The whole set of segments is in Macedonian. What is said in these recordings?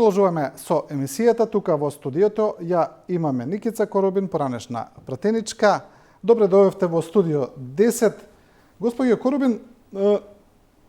Продолжуваме со емисијата тука во студиото. Ја имаме Никица Коробин, поранешна пратеничка. Добре дојдовте во студио 10. Господје Коробин,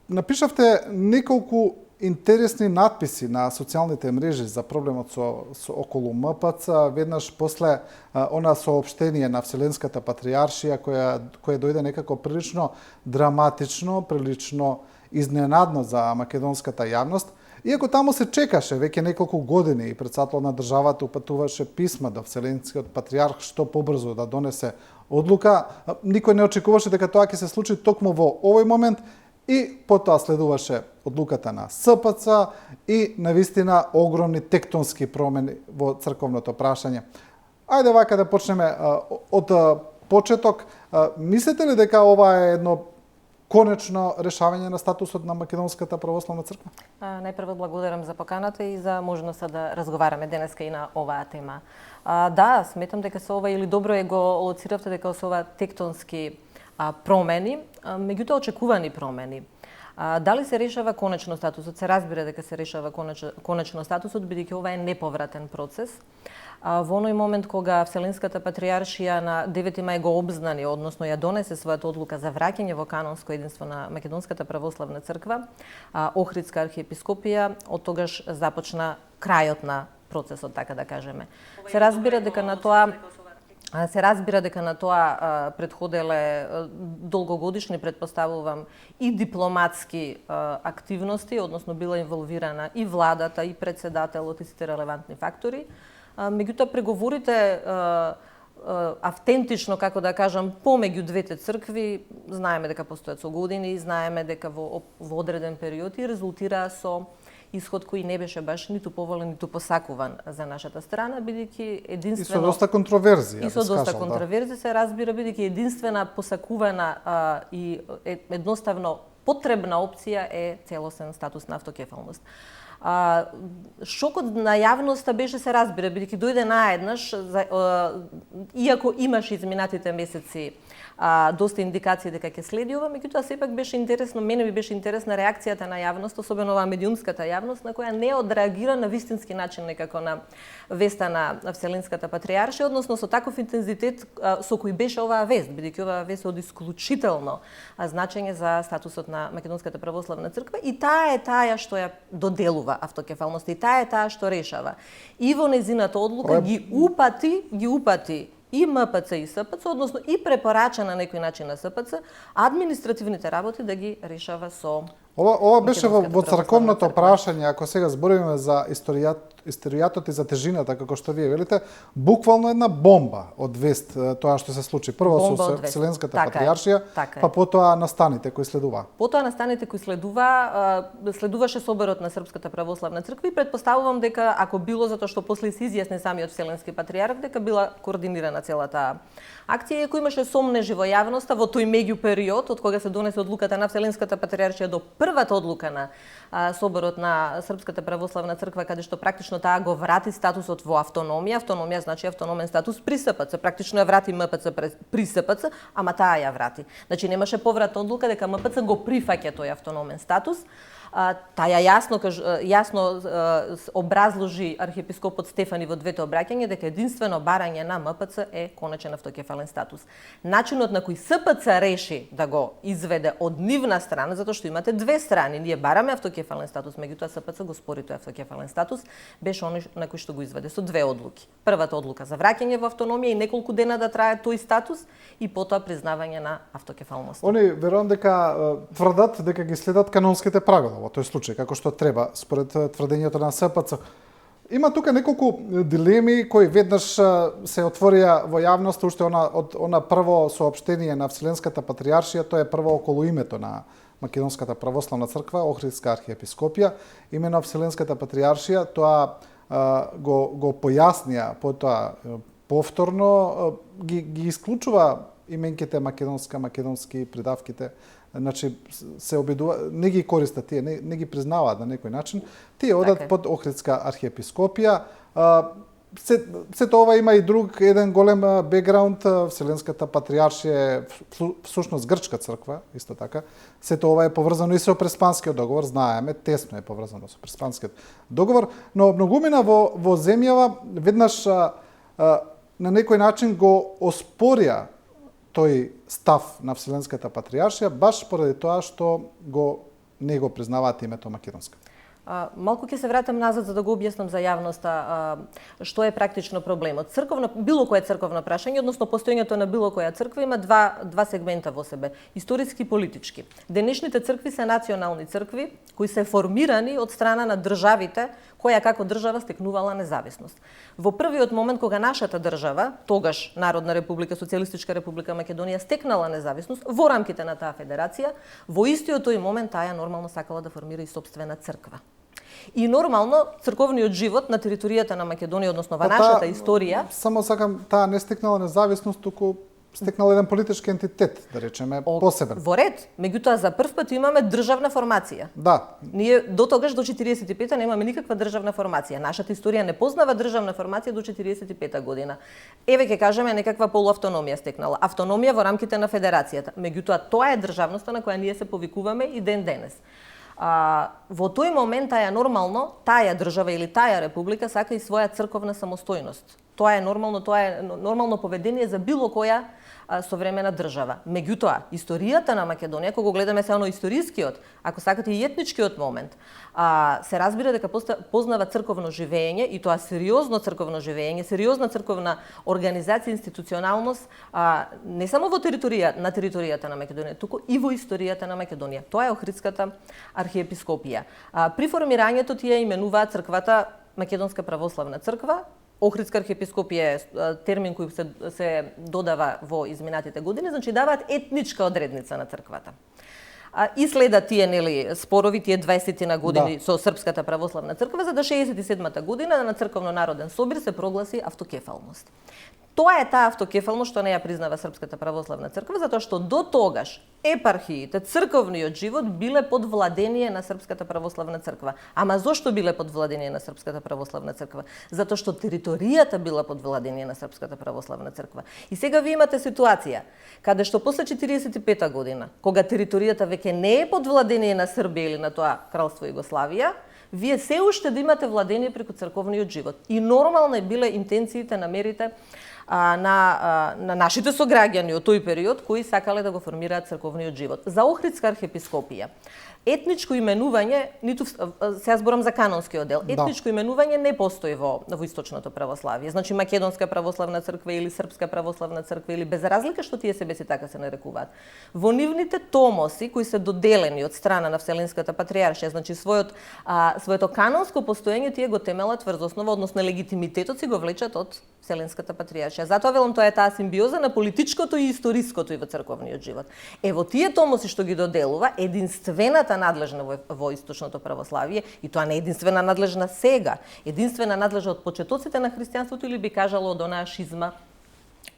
напишавте неколку интересни надписи на социјалните мрежи за проблемот со околу МПЦ, веднаш после она соопштение на Вселенската патријаршија кое дојде некако прилично драматично, прилично изненадно за македонската јавност. Иако таму се чекаше веќе неколку години и председател на државата упатуваше писма до Вселенскиот патријарх што побрзо да донесе одлука, никој не очекуваше дека тоа ќе се случи токму во овој момент и потоа следуваше одлуката на СПЦ и навистина огромни тектонски промени во црковното прашање. Ајде вака да почнеме од почеток. Мислите ли дека ова е едно конечно решавање на статусот на Македонската православна црква? Најпрво благодарам за поканата и за можноста да разговараме денеска и на оваа тема. Да, сметам дека со ова или добро го лоциравте дека со ова тектонски промени, меѓутоа очекувани промени. Дали се решава конечно статусот? Се разбира дека се решава конечно статусот, бидејќи ова е неповратен процес. Во оној момент кога Вселенската патријаршија на 9 мај го обзнани, односно ја донесе својата одлука за враќање во канонско единство на Македонската православна црква, Охридска архиепископија, од тогаш започна крајот на процесот, така да кажеме. Се разбира дека на тоа претходеле долгогодишни, предпоставувам, и дипломатски активности, односно била инволвирана и владата, и председателот, и сите релевантни фактори. Меѓутоа, преговорите автентично, како да кажам, помеѓу двете цркви, знаеме дека постојат со години, знаеме дека во одреден период и резултираа со исход кој не беше баш ниту поволен, ниту посакуван за нашата страна, бидејќи единствено... И со доста контроверзија. И со доста контроверзија се разбира, бидејќи единствена посакувана и едноставно потребна опција е целосен статус на автокефалност. Шокот на јавноста беше, се разбира, бидејќи дојде наеднаш, иако имаше изминатите месеци доста индикации дека ќе следи ова, меѓутоа сепак беше интересно, мене ми беше интересна реакцијата на јавност, особено оваа медиумската јавност, на која не одреагира на вистински начин некако на веста на Вселенската патријаршија, односно со таков интензитет со кој беше оваа вест, бидејќи оваа вест е од исклучително значење за статусот на Македонската православна црква и таа е таа што ја доделува автокефалност и таа е таа што решава. И во незината одлука ги упати и МПЦ и СПЦ, односно и препорача на некој начин на СПЦ, административните работи да ги решава со Ова беше во црковното прашање, ако сега збориме за историјатот и за тежината, како што вие велите, буквално една бомба од вест тоа што се случи. Прво со Вселенската патријаршија, па потоа настаните кои следува. Потоа настаните кои следуваше соборот на Српската православна црква и предпоставувам дека ако било затоа што после се изјасни самиот Вселенски патријарх дека била координирана целата акција, иако имаше сомнежи во јавноста во тој меѓу период од кога се донесе одлуката на Вселенската патријаршија до првата одлука на соборот на Српската православна црква, каде што практично таа го врати статусот во автономија. Автономија значи автономен статус при СПЦ. Практично ја врати МПЦ при СПЦ, ама таа ја врати. Значи немаше повратна одлука дека МПЦ го прифаќа тој автономен статус. Таа јасно образложи архиепископот Стефани во двете обраќања дека единствено барање на МПЦ е конечен автокефален статус. Начинот на кој СПЦ реши да го изведе од нивна страна, затоа што имате две страни, ние бараме автокефален статус, меѓутоа СПЦ го спори тој автокефален статус, беше оној на кој што го изведе со две одлуки. Првата одлука за враќање во автономија и неколку дена да трае тој статус и потоа признавање на автокефалност. Они верувам дека тврдат дека ги следат канонските правила во тој случај, како што треба, според тврдењето на СПЦ. Има тука неколку дилеми кои веднаш се отворија во јавност уште од она прво соопштение на Вселенската патријаршија, тоа е прво околу името на Македонската православна црква, Охридска архиепископија, имено Вселенската патријаршија, тоа го појаснија потоа повторно, ги исклучува именките македонски придавките. Значи се обидува, не ги користат тие, не ги признаваат на некој начин. Тие одат под Охридска архиепископија. сето ова има и друг еден голем бекграунд. Вселенската патриаршија е всушност грчка црква, исто така. Сето ова е поврзано и со Преспанскиот договор, знаеме, тесно е поврзано со Преспанскиот договор, но многумина во земјава веднаш на некој начин го оспорија тој став на Вселенската патриаршија баш поради тоа што не го признаваат името македонска. Малку ќе се вратам назад за да го објаснам за јавноста што е практично проблемот. Било кое црковно прашање, односно постоењето на било која црква има два сегмента во себе, историски и политички. Денешните цркви се национални цркви кои се формирани од страна на државите која како држава стекнувала независност. Во првиот момент кога нашата држава, тогаш Народна република, Социјалистичка република Македонија стекнала независност во рамките на таа федерација, во истиот тој момент таа нормално сакала да формира и собствена црква. И нормално црковниот живот на територијата на Македонија, односно во нашата историја, само сакам, таа не стекнала независност, туку стекнал еден политички ентитет, да речеме, посебен. Во ред, меѓутоа за прв пат имаме државна формација. Да. Ние до тогаш до 45-та немаме никаква државна формација. Нашата историја не познава државна формација до 45-та година. Еве ќе кажеме некаква полуавтономија стекнала, автономија во рамките на федерацијата. Меѓутоа тоа е државноста на која ние се повикуваме и ден денес. Во тој момент таа таа држава или таа република сака и своја црковна самостојност. Тоа е нормално поведение за било која современа држава. Меѓутоа, историјата на Македонија, кога гледаме само историскиот, ако сакате и етничкиот момент, се разбира дека познава црковно живење и тоа сериозно црковно живење, сериозна црковна организација, институционалност, не само на територијата на Македонија, туку и во историјата на Македонија. Тоа е Охридската архиепископија. При формирањето тие именуваат црквата Македонска православна црква. Охридска архиепископија е термин кој се додава во изминатите години, значи даваат етничка одредница на црквата. И следат тие спорови, тие 20 на години со Српската православна црква, за да 67-та година на црковно народен собир се прогласи автокефалност. Тоа е таа автокефалност што не ја признава Српската православна црква, затоа што до тогаш епархиите, црковниот живот биле под владение на Српската православна црква. Ама зошто биле под владение на Српската православна црква? Затоа што територијата била под владение на Српската православна црква. И сега ви имате ситуација каде што после 45-та година, кога територијата веќе не е под владение на Србија или на тоа кралство Југославија, вие се уште да имате владение преку црковниот живот. И нормално биле интенциите, намерите на нашите сограѓани од тој период кои сакале да го формираат црковниот живот. За Охридска архиепископија етничко именување, сега зборам за канонскиот дел, етничко именување не постои во источното православие. Значи Македонска православна црква или Српска православна црква или без разлика што тие себе си така се нарекуваат. Во нивните томоси кои се доделени од страна на Вселенската патриаршија, значи своето канонско постоење тие го темелат врз основа, односно легитимитетот си го влечат од Вселенската патриаршија. Затоа велам тоа е таа симбиоза на политичкото и историското и во црковниот живот. Во тие томоси што ги доделува, единствената надлежна во источното православие, и тоа не е единствена надлежна сега, единствена надлежна од почетоците на христијанството или би кажало од онаа шизма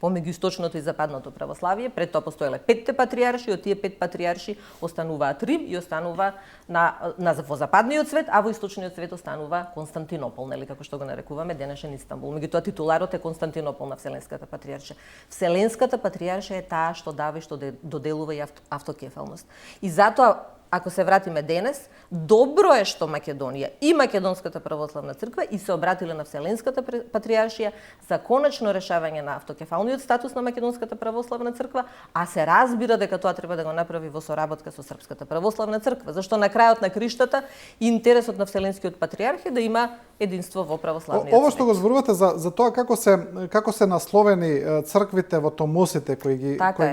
помеѓу источното и западното православие. Пред тоа постоеле 5 патријарши, од тие 5 патријарши остануваат Рим и останува во западниот свет, а во источниот свет останува Константинопол, нели како што го нарекуваме денешен Истанбул. Меѓутоа титуларот е Константинопол на Вселенската патријаршија. Вселенската патријаршија е таа што дава и што доделува и автокефалност. И затоа ако се вратиме денес, добро е што Македонија и Македонската православна црква и се обратиле на Вселенската патријаршија за конечно решавање на автокефалниот статус на Македонската православна црква, а се разбира дека тоа треба да го направи во соработка со Српската православна црква, зашто на крајот на криштата интересот на Вселенскиот патријарх е да има единство во православниот свет. Ово што го зборувате за тоа како се насловени црквите во томосите кои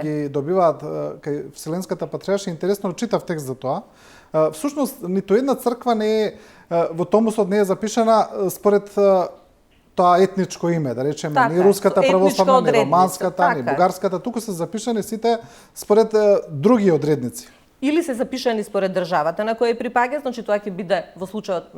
ги добиваат кај Вселенската патријаршија, интересно читав текст за тоа. Всушност, ниту една црква не е во томосот не е запишана според тоа етничко име, да речеме, ни руската православна, ни романската, ни бугарската, туку се запишани сите според други одредници. или се запишани според државата на која припаѓа, значи тоа ќе биде во случајот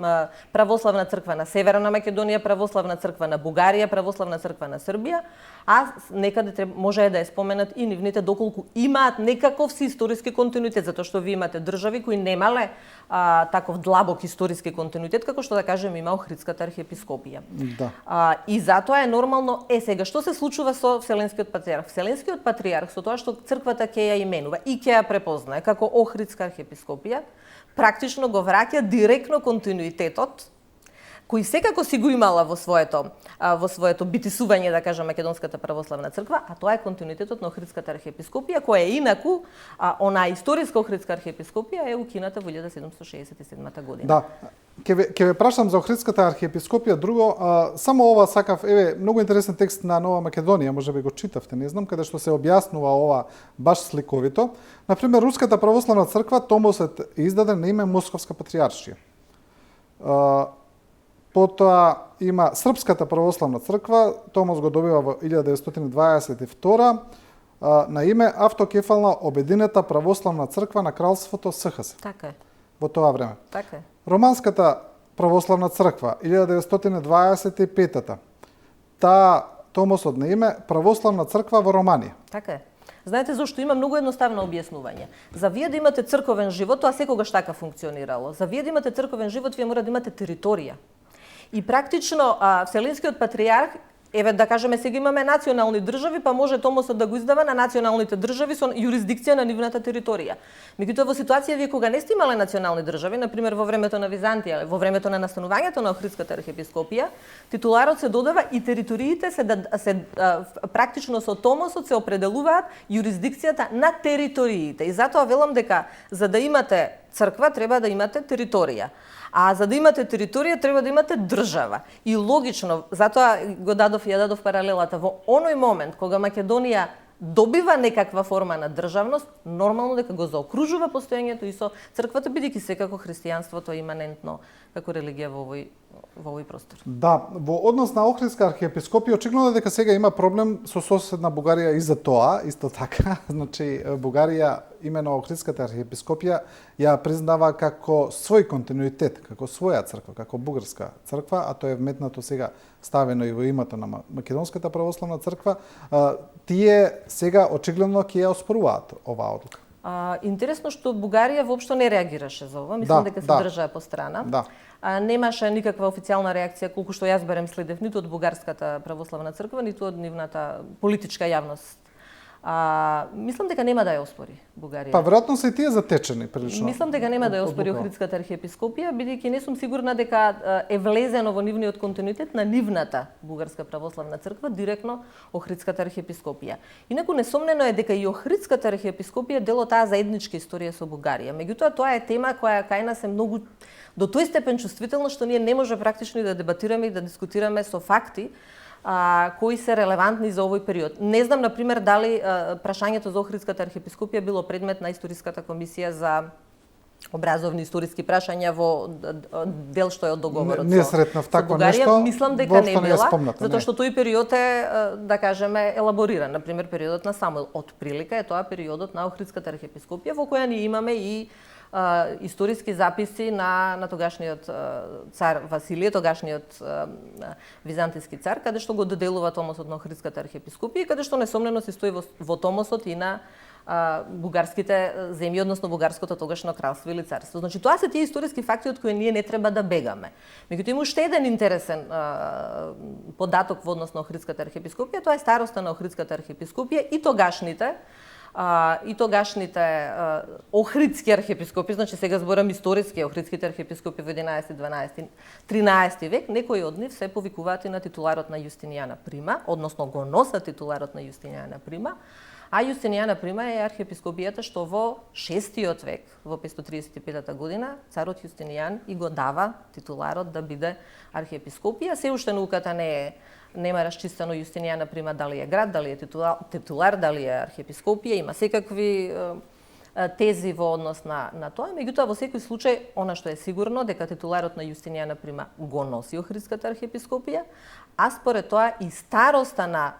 православна црква на Северна Македонија, православна црква на Бугарија, православна црква на Србија, а некаде може да е споменат и нивните доколку имаат некаков си историски континуитет, затоа што ви имате држави кои немале таков длабок историски континуитет, како што да кажем има Охридската архиепископија. Да. И затоа е нормално, сега, што се случува со Вселенскиот патриарх? Вселенскиот патриарх, со тоа што црквата ќе ја именува и ќе ја препознае како Охридска архиепископија, практично го враќа директно континуитетот кој секако си го имала во своето битисување, да кажам, Македонската православна црква, а тоа е континуитетот на Охридската архиепископија, која е инаку, она историска Охридска архиепископија е укината во 1767 година. Да. Ќе ве прашам за Охридската архиепископија друго, само ова сакав, многу интересен текст на Нова Македонија, можеби го читавте, не знам, каде што се објаснува ова баш сликовито. Например, Руската православна црква томосот е издаден на име Московска патријаршија. Потоа има Српската православна црква, томос го добива во 1922 на име Автокефална обединета православна црква на кралството СХС. Така е. Во тоа време. Така е. Романската православна црква 1925 таа томосот на име Православна црква во Романија. Така е. Знаете зошто има многу едноставно објаснување. За вие да имате црковен живот, тоа секогаш така функционирало. За вие да имате црковен живот, вие мора да имате територија. И практично Вселенскиот патриарх, да кажеме сега имаме национални држави, па може томосот да го издава на националните држави со јурисдикција на нивната територија. Меѓутоа во ситуација вие кога не сте имале национални држави, на пример во времето на Византија, во времето на настанувањето на Охридската архиепископија, титуларот се додава и териториите практично со томосот се определуваат јурисдикцијата на териториите. И затоа велам дека за да имате црква треба да имате територија. А за да имате територија треба да имате држава. И логично, затоа ја дадов паралелата, во оној момент кога Македонија добива некаква форма на државност, нормално дека го заокружува постоењето и со црквата, бидејќи секако христијанството е иманентно како религија во овој простор. Да, во однос на Охридска архиепископија очигледно дека сега има проблем со соседна Бугарија и за тоа, исто така. Значи Бугарија имено Охридската архиепископија ја признава како свој континуитет, како своја црква, како бугарска црква, а тоа е вметнато сега ставено и во името на Македонската православна црква. Тие сега очигледно ќе ја оспоруваат оваа одлука. Интересно што Бугарија воопшто не реагираше за ова, мислам дека се држаа по страна. Да. Немаше никаква официјална реакција, колку што јас берем следев, ниту од Бугарската православна црква, ниту од нивната политичка јавност. Мислам дека нема да ја оспори Бугарија. Па веројатно се и тие затечени прилично. Мислам дека нема да ја оспори Охридската архиепископија, бидејќи не сум сигурна дека е влезено во нивниот континуитет на нивната Бугарска православна црква директно Охридската архиепископија. Инаку несомнено е дека и Охридската архиепископија дел од таа заедничка историја со Бугарија. Меѓутоа тоа е тема која кај нас е многу до тој степен чувствителна што ние не може практично и да дебатираме и да дискутираме со факти кои се релевантни за овој период. Не знам, например, дали прашањето за Охридската архиепископија било предмет на Историската комисија за образовни историски прашања во дел што е од договорот не сретнав такво нешто. Мислам дека не била, спомнато, затоа што тој период е, да кажеме, елабориран. Например, периодот на Самуил. Од прилика е тоа периодот на Охридската архиепископија, во која ние имаме и историски записи на тогашниот цар Василije, тогашниот византиски цар, каде што го доделува томосот на Охридската архиепископија, каде што несомнено се стои во томосот и на бугарските земји, односно бугарското тогашно кралство или царство. Значи тоа се тие историски факти од кои ние не треба да бегаме. Меѓутоа има уште еден интересен податок во однос на Охридската архиепископија, тоа е староста на Охридската архиепископија и тогашните охридски архиепископи, значи сега зборам историски охридските архиепископи во 11, 12, 13 век, некои од нив се повикуваат и на титуларот на Јустинијана Прима, односно го носат титуларот на Јустинијана Прима, а Јустинијана Прима е архиепископијата што во 6 век, во 535 година, царот Јустинијан и го дава титуларот да биде архиепископија. Се уште науката нема расчистено Јустинијана Прима дали е град, дали е титулар, дали е архиепископија, има секакви тези во однос на тоа, меѓутоа во секој случај она што е сигурно дека титуларот на Јустинијана Прима го носи Охридската архиепископија, а според тоа и староста на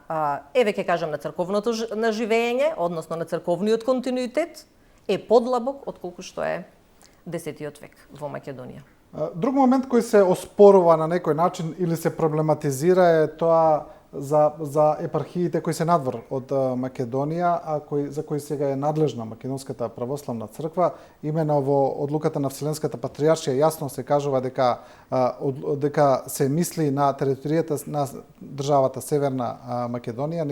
ќе кажам на црковното на живење, односно на црковниот континуитет, е подлабок отколку што е 10-тиот век во Македонија. Друг момент кој се оспорува на некој начин или се проблематизира е тоа за епархиите кои се надвор од Македонија, за кои сега е надлежна Македонската православна црква. Имено во одлуката на Вселенската патријаршија јасно се кажува дека се мисли на територијата на државата Северна Македонија,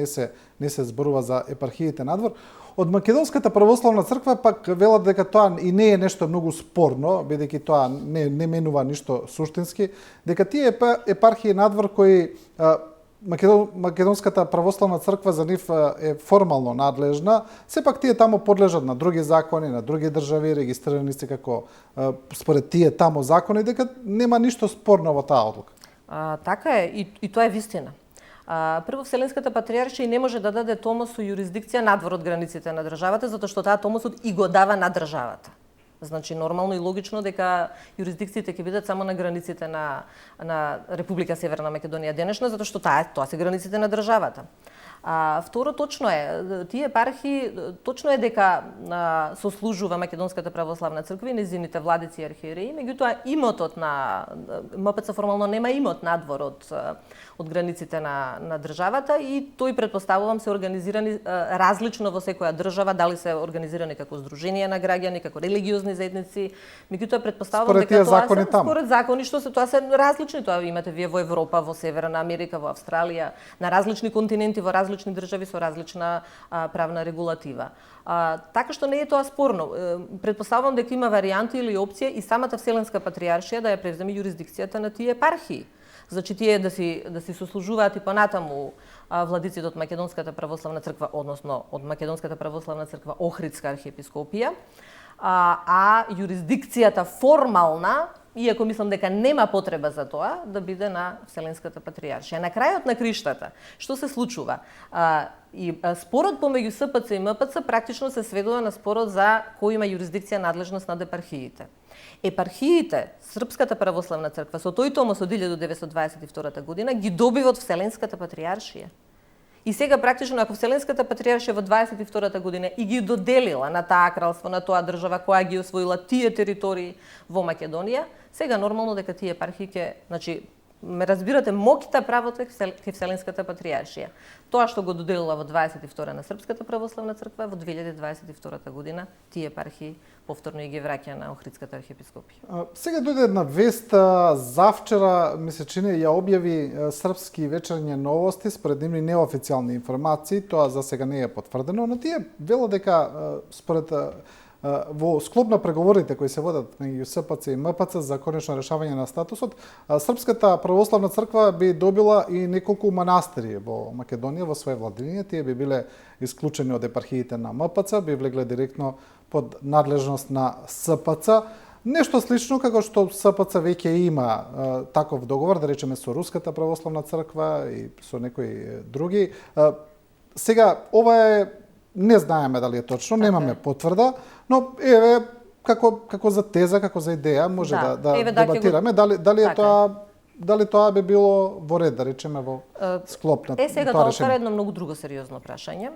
не се зборува за епархиите надвор. Од Македонската православна црква пак велат дека тоа и не е нешто многу спорно, бидејќи тоа не менува ништо суштински, дека тие епархии надвор кои Македонската православна црква за нив е формално надлежна, сепак тие таму подлежат на други закони, на други држави, регистрирани се како според тие таму закони, дека нема ништо спорно во таа одлука. Така е, и тоа е вистина. Прво, Вселенската патријаршија не може да даде томос со јурисдикција надвор од границите на државата, затоа што таа томосот и го дава на државата. Значи, нормално и логично дека јурисдикциите ќе бидат само на границите на Република Северна Македонија денешна, затоа што тоа се границите на државата. Второ, точно е, тие епархии, точно е дека сослужува Македонската православна црква и незините владици и архиереи, меѓутоа имотот на МПЦ формално нема имот надвор од границите на државата и тој претпоставувам се организирани различно во секоја држава, дали се организирани како здруженија на граѓани, како религиозни заедници, меѓутоа претпоставувам дека тоа се според закони што тоа се различни, тоа имате вие во Европа, во Северна Америка, во Австралија, на различни континенти, во различни држави со различна правна регулатива. Така што не е тоа спорно. Претпоставувам дека има варијанти или опција и самата Вселенска патријаршија да ја превземе јурисдикцијата на тие епархии. Значи тие да си сослужуваат и понатаму владиците од Македонската православна црква, односно од Македонската православна црква Охридска архиепископија, а јурисдикцијата формална, иако мислам дека нема потреба за тоа, да биде на Вселенската патријаршија. На крајот на криштата, што се случува? И спорот помеѓу СПЦ и МПЦ практично се сведува на спорот за кој има јурисдикција надлежност над епархиите. Епархиите, Српската православна црква, со тој томос од 1922 година ги добива од Вселенската патријаршија. И сега практично ако Вселенската патријаршија во 22 година и ги доделила на таа кралство, на тоа држава која ги освоила тие територии во Македонија, сега нормално дека тие епархии значи ме разбирате, моќта правото е ке Вселенската патријаршија. Тоа што го доделила во 22 на Српската православна црква, во 2022 година тие епархии повторно и ги враќа на Охридската архиепископија. Сега дојде една вест, завчера ми се чини ја објави Српски вечерње новости според нивни неофицијални информации, тоа за сега не е потврдено, но тие велат дека според во склоп на преговорите кои се водат меѓу СПЦ и МПЦ за конечно решавање на статусот, Српската православна црква би добила и неколку манастири во Македонија во своја владење. Тие би биле исклучени од епархиите на МПЦ, би влегле директно под надлежност на СПЦ. Нешто слично како што СПЦ веќе има таков договор, да речеме со Руската православна црква и со некои други. Сега ова е не знаеме дали е точно, немаме потврда, но еве како за теза, како за идеја може да дебатираме дали тоа би било во ред, да речеме во склоп на тоа решение. Сега тоа отвара едно многу друго сериозно прашање,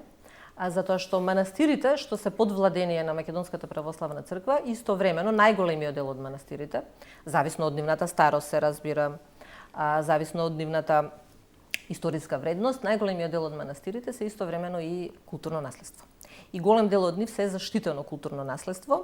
затоа што манастирите што се под владење на Македонската православна црква, истовремено најголемиот дел од манастирите, зависно од нивната старост се разбира, зависно од нивната историска вредност, најголемиот дел од манастирите се истовремено и културно наследство. И голем дел од нив се заштитено културно наследство,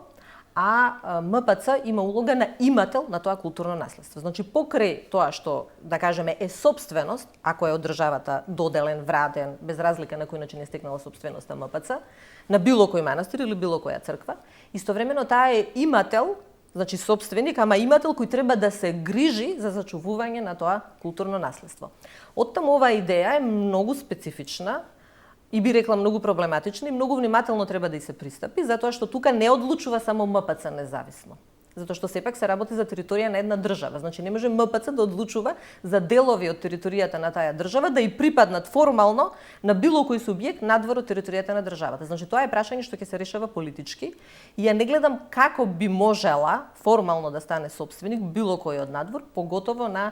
а МПЦ има улога на имател на тоа културно наследство. Значи, покрај тоа што, да кажеме, е собственост, ако е од државата доделен, враден, без разлика на кој начин е стекнала собственоста МПЦ, на било кој манастир или било која црква, истовремено таа е имател, значи собственик, ама имател кој треба да се грижи за зачувување на тоа културно наследство. Оттаму оваа идеја е многу специфична и би рекла многу проблематична и многу внимателно треба да и се пристапи, затоа што тука не одлучува само МПЦ независно. Затоа што сепак се работи за територија на една држава. Значи не може МПЦ да одлучува за делови од територијата на таа држава да и припаднат формално на било кој субјект надвор од територијата на државата. Значи тоа е прашање што ќе се решава политички и ја не гледам како би можела формално да стане сопственик било кој од надвор, поготово на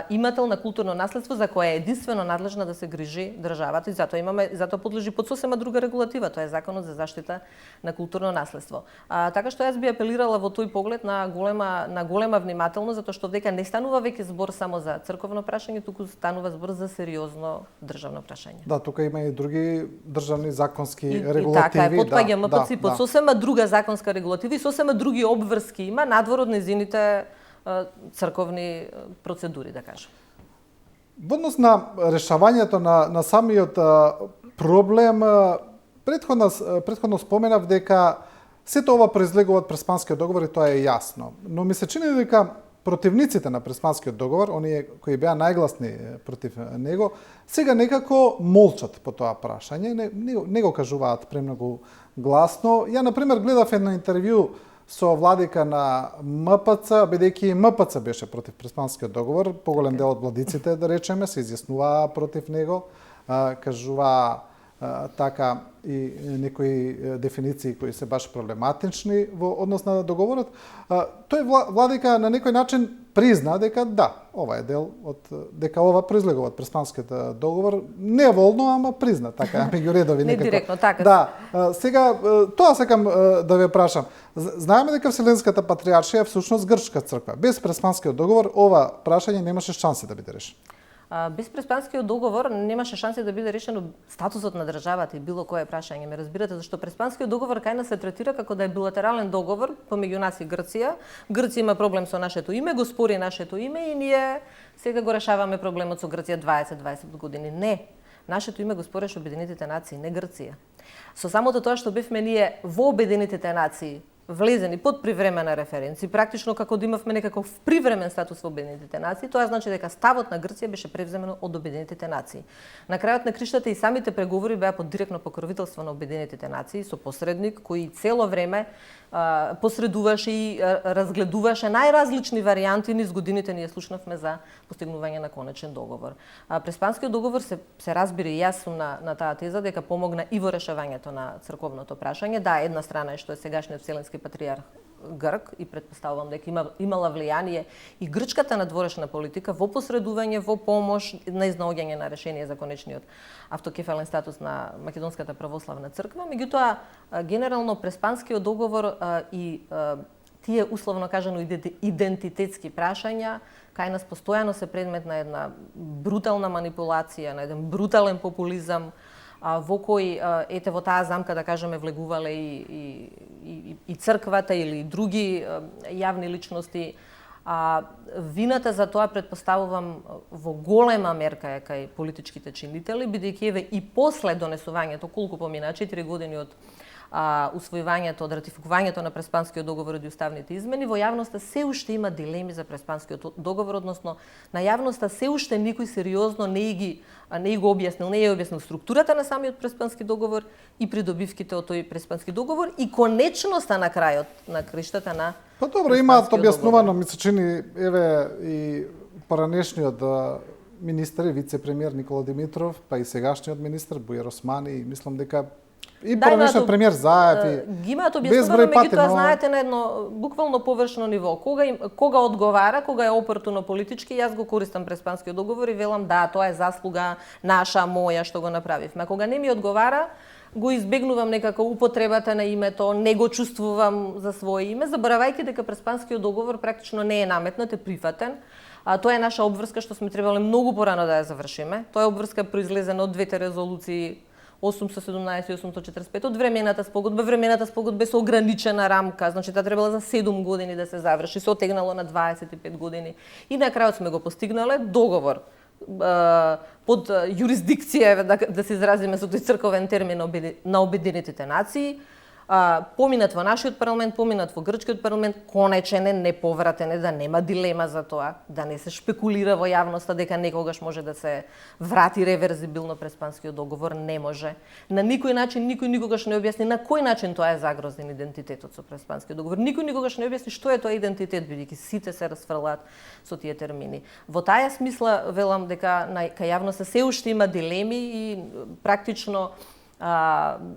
имател на културно наследство за кое е единствено надлежна да се грижи државата и затоа подлежи под сосема друга регулатива, тоа е Законот за заштита на културно наследство. Така што јас би апелирала во тој поглед на голема внимателност, затоа што дека не станува веќе збор само за црковно прашање, туку станува збор за сериозно државно прашање. Да, тука има и други државни законски Така регулативи. е, потпаѓа МПЦ под сосема друга законска регулатива и сосема други обврски има надвор од незините црковни процедури, да кажем. Во однос на решавањето на самиот проблем, претходно споменав дека сето ова произлегува од Преспанскиот договор и тоа е јасно. Но ми се чини дека противниците на Преспанскиот договор, оние кои беа најгласни против него, сега некако молчат по тоа прашање, не го кажуваат премногу гласно. Ја, например, гледав едно интервју со владика на МПЦ, бидејќи МПЦ беше против Преспанскиот договор, поголем дел од владиците, да речеме, се изјаснуваа против него, кажуваа така и некои дефиниции кои се баш проблематични во однос на договорот. Тој владика на некој начин призна дека да, ова е дел дека ова произлегува од Преспанскиот договор, не волно, ама призна, така, меѓу редови некако. Не директно, така. Да, сега тоа сакам да ве прашам. Знаеме дека Вселенската патријаршија е всушност грчка црква. Без Преспанскиот договор ова прашање немаше шанси да биде решено. Без Преспанскиот договор немаше шанси да биде решено статусот на државата и било кое прашање. Ме разбирате зашто Преспанскиот договор кај нас се третира како да е билатерален договор помеѓу нас и Грција. Грција има проблем со нашето име, го спори нашето име и ние сега го решаваме проблемот со Грција 20 години. Не. Нашето име го спореше Обединетите нации, не Грција. Со самото тоа што бевме ние во Обединетите нации влезени под привремена референција, практично како да имавме некаков привремен статус во Обединетите нации, тоа значи дека ставот на Грција беше превземен од Обединетите нации. На крајот на криштата и самите преговори беа под директно покровителство на Обединетите нации со посредник кој цело време посредуваше и разгледуваше најразлични варијанти низ годините ние слушнавме за постигнување на конечен договор. Преспанскиот договор се разбира и јас сум на таа теза дека помогна и во решавањето на црковното прашање. Да, една страна е што е сегашниот Вселенски патријарх Грк и претпоставувам дека имала влијание и грчката надворешна политика во посредување, во помош на изнаоѓање на решение за конечниот автокефален статус на Македонската православна црква. Меѓутоа, генерално Преспанскиот договор и тие условно кажано идентитетски прашања кај нас постојано се предмет на една брутална манипулација, на еден брутален популизам, во кој, ете, во таа замка, да кажеме, влегувале и црквата или други јавни личности. Вината за тоа, предпоставувам, во голема мерка е кај политичките чинители, бидејќи еве и после донесувањето, колку помина 4 години од усвојувањето, од ратификувањето на Преспанскиот договор и уставните измени, во јавноста се уште има дилеми за Преспанскиот договор, односно на јавноста се уште никој сериозно не го објаснил структурата на самиот Преспански договор и придобивките од тој Преспански договор и конечноста на крајот на криштата на Па добро, имаат објаснувано, ми се чини, еве и поранешниот министер и вице-премиер Никола Димитров, па и сегашниот министер Бујар Османи, и мислам дека и поранешниот премиер Заев и ги имаат објаснувано, меѓутоа знаете на едно буквално површно ниво. Кога одговара, кога е опортуно политички, јас го користам Преспанскиот договор и велам да, тоа е заслуга наша, моја што го направивме. Кога не ми одговара, го избегнувам некако употребата на името, не го чувствувам за свое име, заборавајќи дека Преспанскиот договор практично не е наметнат, е прифатен. Тоа е наша обврска што сме требале многу порано да ја завршиме. Тоа е обврска произлезена од двете резолуции 817 и 845 од времената спогодба со ограничена рамка, значи таа требала за 7 години да се заврши, се отегнало на 25 години и на крајот сме го постигнале договор под юрисдикција, да се изразиме со тој црковен термин на Обединетите нации, поминат во нашиот парламент, поминат во грчкиот парламент, конечен е, неповратен е, да нема дилема за тоа, да не се шпекулира во јавноста дека некогаш може да се врати реверзибилно Преспанскиот договор, не може. На никој начин никој никогаш не објасни на кој начин тоа е загрозен идентитетот со Преспанскиот договор. Никој никогаш не објасни што е тоа идентитет, бидејќи сите се расфрлаат со тие термини. Во таа смисла велам дека кај јавноста се уште има дилеми и практично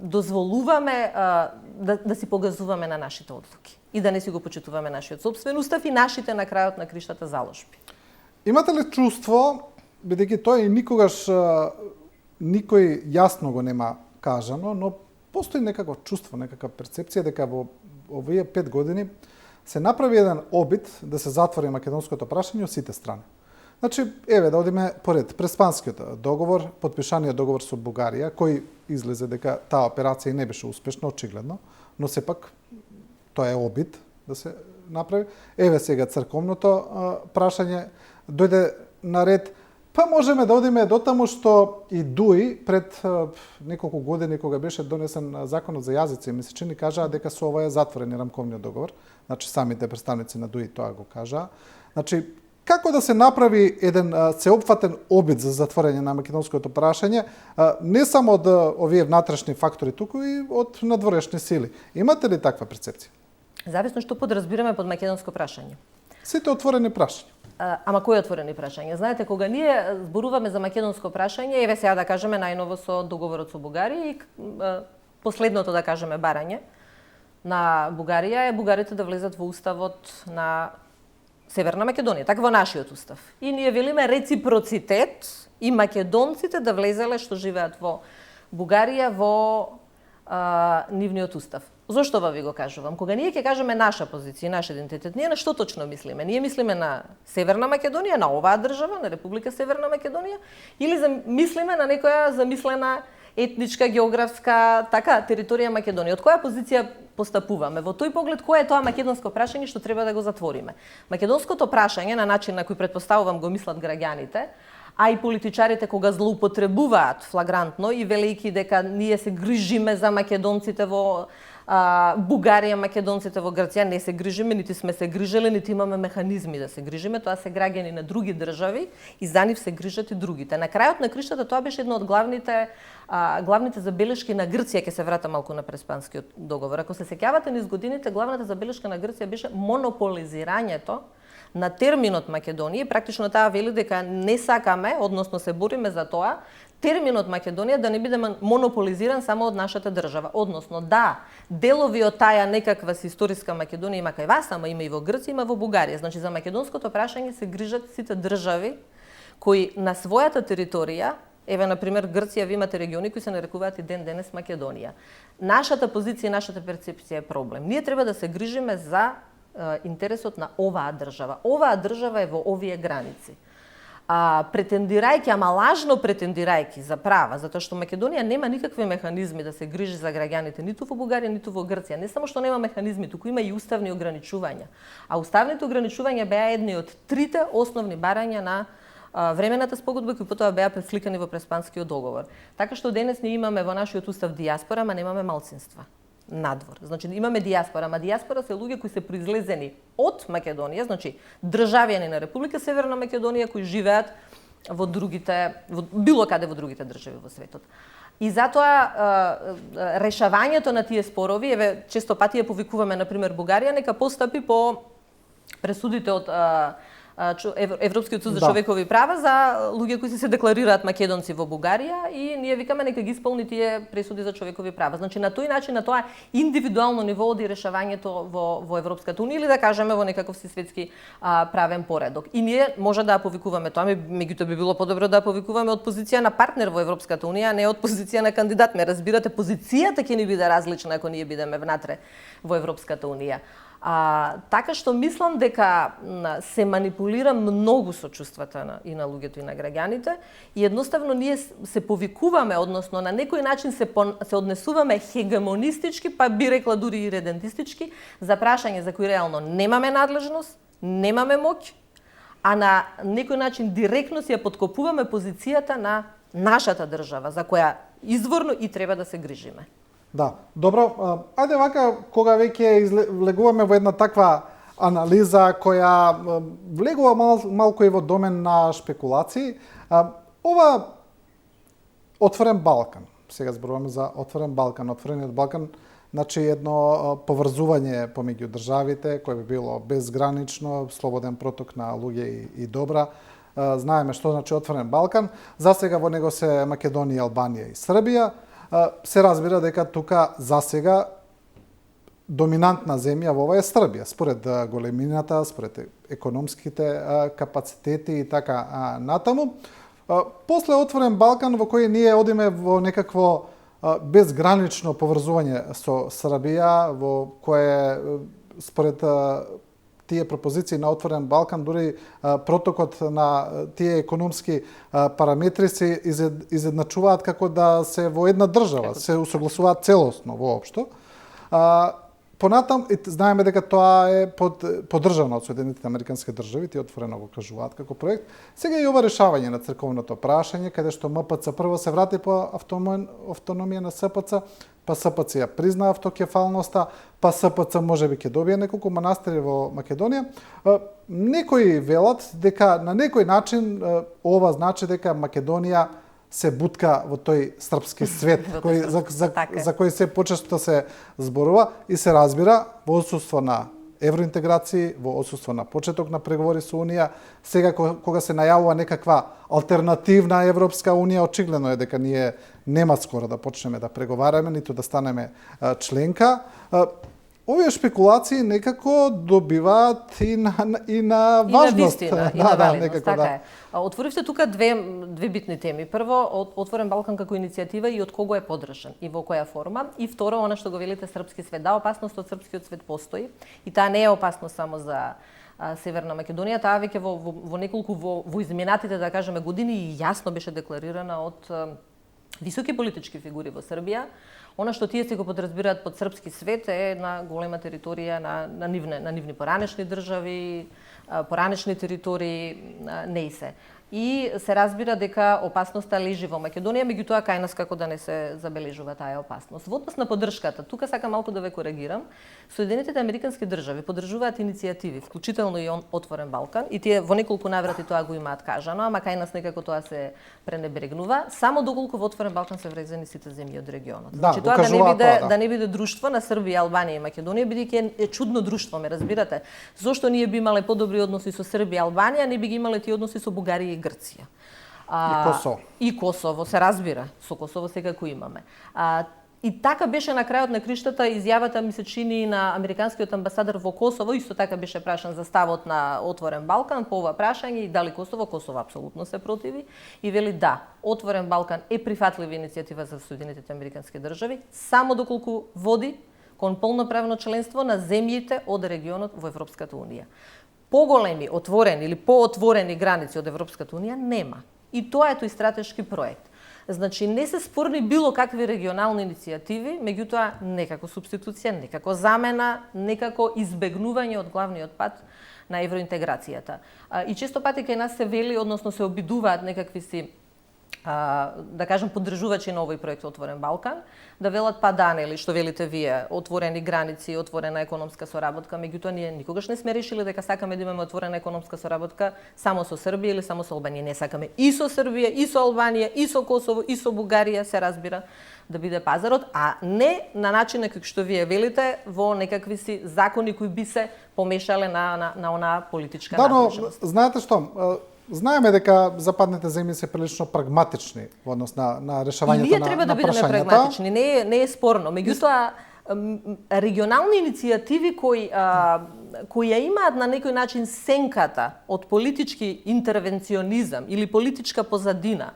дозволуваме да си погазуваме на нашите одлуки и да не си го почитуваме нашиот сопствен устав и нашите на крајот на криштата заложби. Имате ли чувство, бидејќи тоа и никогаш никој јасно го нема кажано, но постои некакво чувство, некаква перцепција дека во овие 5 години се направи еден обид да се затвори македонското прашање од сите страни. Значи, еве да одиме поред Преспанскиот договор, подпишаниот договор со Бугарија, кој излезе дека таа операција не беше успешна, очигледно, но сепак тоа е обид да се направи. Еве сега црковното прашање дојде на ред. Па можеме да одиме до таму што и ДУИ пред неколку години кога беше донесен законот за јазици, ми се чини кажаа дека со ова е затворен рамковниот договор. Значи самите представници на ДУИ тоа го кажаа. Значи како да се направи еден сеопфатен обид за затворање на македонското прашање, не само од овие внатрешни фактори, туку и од надворешни сили. Имате ли таква перцепција? Зависно што подразбираме под македонско прашање. Сите отворени прашања. Ама кои отворени прашања? Знаете, кога ние зборуваме за македонско прашање, еве сега да кажеме најново со договорот со Бугарија и последното да кажеме барање на Бугарија е бугарите да влезат во уставот на Северна Македонија, така во нашиот устав. И ние велиме реципроцитет и македонците да влезеле што живеат во Бугарија во нивниот устав. Зошто ова ви го кажувам? Кога ние ќе кажеме наша позиција, наш идентитет, ние на што точно мислиме? Ние мислиме на Северна Македонија, на оваа држава, на Република Северна Македонија, или мислиме на некоја замислена етничка, географска, така, територија Македонија? Од која позиција постапуваме? Во тој поглед, кој е тоа македонско прашање што треба да го затвориме? Македонското прашање, на начин на кој предпоставувам го мислат граѓаните, а и политичарите кога злоупотребуваат флагрантно и велејќи дека ние се грижиме за македонците во Бугарија, македонците во Грција, не се грижиме, нити сме се грижеле, нити имаме механизми да се грижиме, тоа се граѓани на други држави и за нив се грижат и другите. На крајот на криштата тоа беше една од главните забелешки на Грција, ќе се врата малку на Преспанскиот договор. Ако се сеќавате низ годините, главната забелешка на Грција беше монополизирањето на терминот Македонија. Практично таа вели дека не сакаме, односно се бориме за тоа, терминот Македонија да не биде монополизиран само од нашата држава. Односно, да, делови од таа некаква историска Македонија има кај вас, ама има и во Грција, има во Бугарија. Значи, за македонското прашање се грижат сите држави кои на својата територија, еве, например, Грција, ви имате региони кои се нарекуваат и ден денес Македонија. Нашата позиција и нашата перцепција е проблем. Ние треба да се грижиме за интересот на оваа држава. Оваа држава е во овие граници. Претендирајќи, ама лажно претендирајќи за права, затоа што Македонија нема никакви механизми да се грижи за граѓаните ниту во Бугарија, ниту во Грција. Не само што нема механизми, туку има и уставни ограничувања. А уставните ограничувања беа едни од трите основни барања на времената спогодба кои потоа беа пресликани во Преспанскиот договор. Така што денес ние имаме во нашиот устав дијаспора, ама немаме малцинства надвор. Значи имаме дијаспора, ама дијаспора се луѓе кои се произлезени од Македонија, значи државјани на Република Северна Македонија кои живеат во било каде во другите држави во светот. И затоа решавањето на тие спорови, еве често пати ја повикуваме на пример Бугарија, нека постапи по пресудите од Европскиот суд за човекови права за луѓе кои се декларираат македонци во Бугарија и ние викаме нека ги исполни тие пресуди за човекови права. Значи на тој начин, на тоа индивидуално ниво оди решавањето во Европската унија или да кажеме во некаков светски правен поредок. И ние може да ја повикуваме тоа, меѓутоа би било подобро да ја повикуваме од позиција на партнер во Европската унија, а не од позиција на кандидат. Ме разбирате, позицијата ќе ни биде различна ако ние бидеме внатре во Европската унија. Така што мислам дека се манипулира многу со чувствата и на луѓето и на граѓаните и едноставно ние се повикуваме, односно на некој начин се однесуваме хегемонистички, па би рекла дури и редентистички, за прашање за кои реално немаме надлежност, немаме моќ, а на некој начин директно си ја подкопуваме позицијата на нашата држава, за која изворно и треба да се грижиме. Да, добро. Ајде вака, кога веќе влегуваме во една таква анализа која влегува малку и во домен на шпекулации, ова Отворен Балкан, сега зборуваме за Отворен Балкан. Отворениот Балкан, значи едно поврзување помеѓу државите, кое би било безгранично, слободен проток на луѓе и добра. Знаеме што значи Отворен Балкан. Засега во него се Македонија, Албанија и Србија. Се разбира дека тука засега доминантна земја во ова е Србија, според големината, според економските капацитети и така натаму. После отворен Балкан во кој ние одиме во некакво безгранично поврзување со Србија, во кое според тие пропозиции на отворен Балкан, дури протокот на тие економски параметри се изедначуваат како да се во една држава, се усогласуваат целосно воопшто. Понатам, знаеме дека тоа е поддржано од Соединетите Американски држави, тие отворено го кажуваат како проект. Сега и ова решавање на црковното прашање, каде што МПЦ прво се врати по автономија на СПЦ, па СПЦ ја призна автокефалноста, па СПЦ можеби ќе добие неколку манастири во Македонија. Некои велат дека на некој начин ова значи дека Македонија се бутка во тој српски свет, за кој се почесто се зборува и се разбира во отсуство на евроинтеграции, во отсуство на почеток на преговори со Унија, сега кога се најавува некаква алтернативна Европска Унија, очигледно е дека ние нема скоро да почнеме да преговараме, ниту да станеме членка. Овие шпекулации некако добиваат и на важност. И на вистина, и на валидност, така е. Отворивте тука две битни теми. Прво, Отворен Балкан како иницијатива и од кого е поддржан и во која форма. И второ, она што го велите српски свет. Да, опасност од српскиот свет постои. И таа не е опасност само за Северна Македонија, таа веќе во неколку во изминатите, да кажеме, години и јасно беше декларирана од високи политички фигури во Србија. Она што тие се го подразбираат под српски свет е на голема територија на нивни поранешни држави, поранешни територии, не се. И се разбира дека опасноста лежи во Македонија, меѓутоа кај нас како да не се забележува таа опасност. Во однос на поддршката, тука сакам малку да ве коригирам. Соединетите Американски држави поддржуваат иницијативи, вклучително и Отворен Балкан, и тие во неколку наврати тоа го имаат кажано, ама кај нас некако тоа се пренебрегнува, само доколку во Отворен Балкан се врезани сите земји од регионот. Да, значи тоа да не биде друштво на Србија, Албанија и Македонија, бидејќи е чудно друштво, ме разбирате. Зошто ние би имале подобри односи со Србија, Албанија, не би ги имале тие односи со Бугарија и Грција. И Косово. И Косово, се разбира. Со Косово секако имаме. И така беше на крајот на криштата изјавата, ми се чини, на американскиот амбасадор во Косово, исто така беше прашан за ставот на Отворен Балкан по ова прашање и дали Косово апсолутно се противи и вели да, Отворен Балкан е прифатлива иницијатива за Соединетите Американски држави, само доколку води кон полноправно членство на земјите од регионот во Европската Унија. Поголеми, отворени или поотворени граници од Европската Унија нема. И тоа е тој стратешки проект. Значи, не се спорни било какви регионални иницијативи, меѓутоа некако субституција, некако замена, некако избегнување од главниот пат на евроинтеграцијата. И често пати кај нас се вели, односно се обидуваат некакви си да кажем поддржувачи на овој проект Отворен Балкан, да велат па да, нели, што велите вие, отворени граници, отворена економска соработка, меѓутоа ние никогаш не сме решили дека сакаме да имаме отворена економска соработка само со Србија или само со Албанија. Не сакаме и со Србија, и со Албанија, и со Косово, и со Бугарија, се разбира, да биде пазарот, а не на начинот како што вие велите во некакви си закони кои би се помешале на онаа политичка надлежност. Да, но знаете што, знаеме дека западните земји се прилично прагматични во однос на решавањето на прашањата. И ние треба да бидеме прагматични, не е спорно. Меѓутоа, регионални иницијативи кои ја имаат на некој начин сенката од политички интервенционизам или политичка позадина,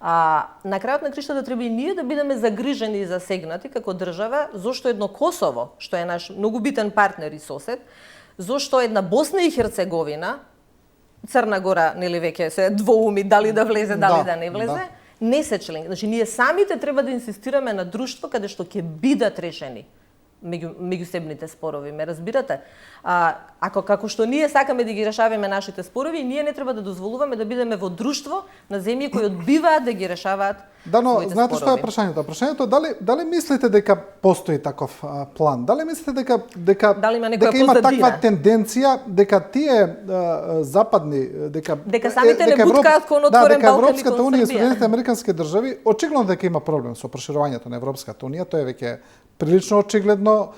на крајот на криштата треба и ние да бидеме загрижени и засегнати како држава, зошто едно Косово, што е наш многу битен партнер и сосед, зошто една Босна и Херцеговина, Црна Гора, нели веќе се двоуми дали да влезе, дали да не влезе, не се член. Значи, ние самите треба да инсистираме на друштво каде што ќе бидат решени меѓусебните спорови, ме разбирате? Ако како што ние сакаме да ги решаваме нашите спорови, ние не треба да дозволуваме да бидеме во друштво на земји кои одбиваат да ги решаваат да, но своите знаете спорови. Што е прашањето? Прашањето е дали мислите дека постои таков план? Дали мислите дека дали има има таква тенденција дека тие западни дека самите не буткаат кон Отворен Балкан и Европската кон Унија и Србија? Соединетите Американски држави очигледно дека има проблем со проширувањето на Европската Унија, тоа е веќе прилично очигледно.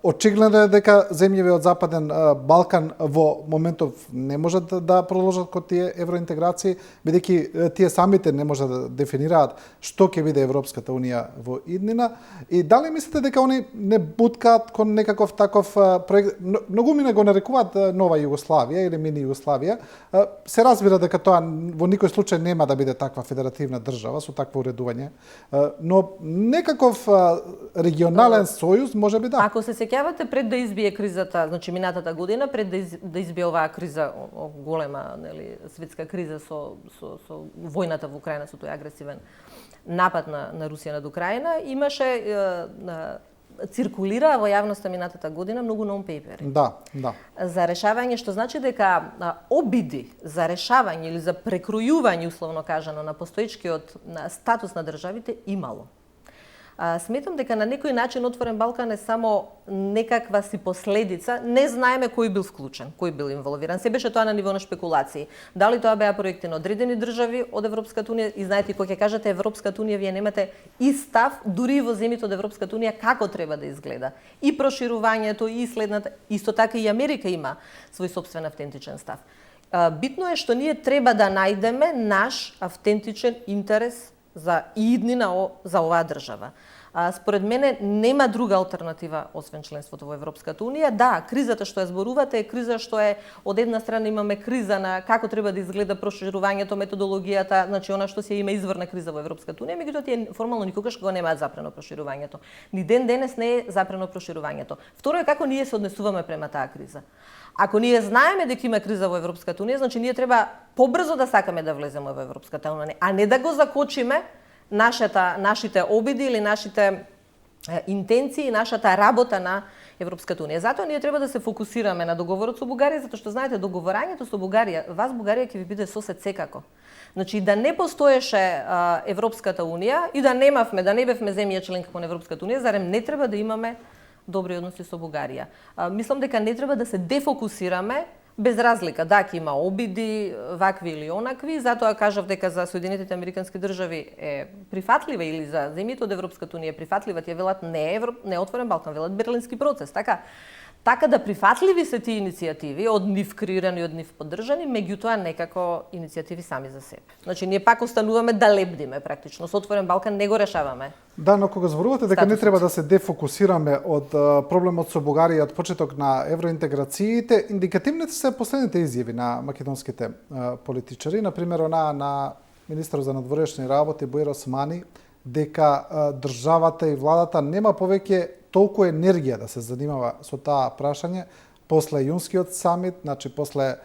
Очигледно е дека земјите од Западен Балкан во моментов не можат да продолжат кон тие евроинтеграции, бидејќи тие самите не можат да дефинираат што ќе биде Европската Унија во иднина. И дали мислите дека они не буткаат кон некаков таков проект? Многумина го нарекуваат нова Југославија или мини Југославија. Се разбира дека тоа во никој случај нема да биде таква федеративна држава со такво уредување, но некаков регионален сојуз можеби да. Ако се сеќавате, пред да избие кризата, значи минатата година, пред да избие оваа криза, голема, нели, светска криза со војната во Украина, со тој агресивен напад на Русија над Украина, имаше циркулира во јавноста минатата година многу non-пейпери. Да. За решавање, што значи дека обиди за решавање или за прекројување, условно кажано, на постоечкиот статус на државите имало. Сметам дека на некој начин Отворен Балкан е само некаква си последица. Не знаеме кој бил вклучен, кој бил инволвиран. Се беше тоа на ниво на шпекулации. Дали тоа беа проекти на одредени држави од Европската Унија, и знаете, кога ќе кажете Европската Унија, вие немате и став дури и во земјите од Европската Унија како треба да изгледа. И проширувањето, и следната, исто така и Америка има свој сопствен автентичен став. Битно е што ние треба да најдеме наш автентичен интерес за иднина за оваа држава. Според мене нема друга алтернатива освен членството во Европската Унија. Да, кризата што ја зборувате е криза што е од една страна имаме криза на како треба да изгледа проширувањето, методологијата, значи она што се има изворна криза во Европската Унија, меѓутоа тие формално никогаш го немаат запрено проширувањето. Ни ден денес не е запрено проширувањето. Второ е како ние се однесуваме према таа криза. Ако ние знаеме дека има криза во Европската Унија, значи ние треба побрзо да сакаме да влеземе во Европската Унија, а не да го закочиме нашите обиди или нашите интенции, нашата работа на Европската Унија. Затоа ние треба да се фокусираме на договорот со Бугарија, затоа што знаете договорањето со Бугарија, вас Бугарија ќе ви биде сосед секако. Значи да не постоеше Европската Унија и да не бевме земја членка кон Европската Унија, зарем не треба да имаме добри односи со Бугарија. Мислам дека не треба да се дефокусираме без разлика. Да, ќе има обиди, вакви или онакви, затоа кажав дека за Соединетите Американски држави е прифатлива или за земјите од Европската Унија е прифатлива, тие велат не Отворен Балкан, велат Берлински процес, така да прифатливи се тие иницијативи, од нив креирани, од нив поддржани, меѓутоа некако иницијативи сами за себе. Значи ние пак остануваме да лебдиме практично, со Отворен Балкан не го решаваме. Да, но кога зборувате дека не треба да се дефокусираме од проблемот со Бугарија од почеток на евроинтеграциите, индикативните се последните изјави на македонските политичари, например онаа на министерот за надворешни работи Бојар Османи, дека државата и владата нема повеќе толку енергија да се занимава со таа прашање после јунскиот самит, значи после